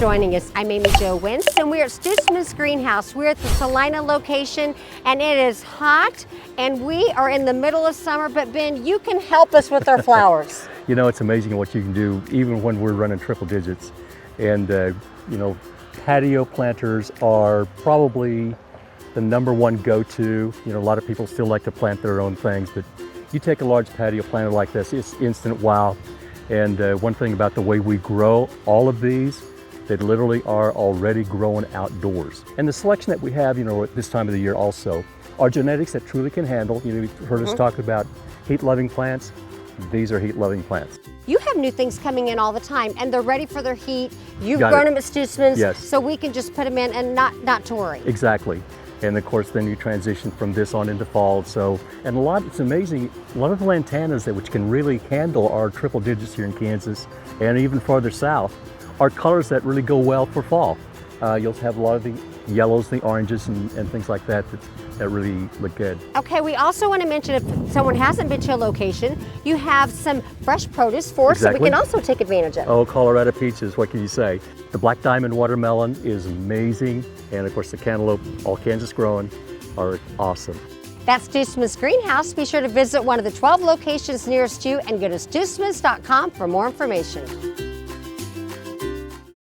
joining us. I'm Amy Jo Wentz, and we're at Stu Smith's greenhouse. We're at the Salina location, and it is hot, and we are in the middle of summer, but Ben, you can help us with our flowers. You know, it's amazing what you can do, even when we're running triple digits. And, you know, patio planters are probably the #1 go-to. You know, a lot of people still like to plant their own things, but you take a large patio planter like this, it's instant wow. And one thing about the way we grow all of these, they literally are already growing outdoors. And the selection that we have, you know, at this time of the year also, are genetics that truly can handle, you know, you've heard us talk about heat-loving plants. These are heat-loving plants. You have new things coming in all the time, and they're ready for their heat. You've grown them at Stu Smith's, yes. So we can just put them in and not to worry. Exactly. And of course, then you transition from this on into fall. So, and it's amazing, a lot of the lantanas which can really handle our triple digits here in Kansas and even farther south are colors that really go well for fall. You'll have a lot of the yellows, the oranges, and things like that that really look good. Okay, we also want to mention if someone hasn't been to a location, you have some fresh produce for us, so we can also take advantage of it. Oh, Colorado peaches, what can you say? The Black Diamond watermelon is amazing, and of course the cantaloupe, all Kansas grown, are awesome. That's Stu Smith's greenhouse. Be sure to visit one of the 12 locations nearest you and go to StuSmiths.com for more information.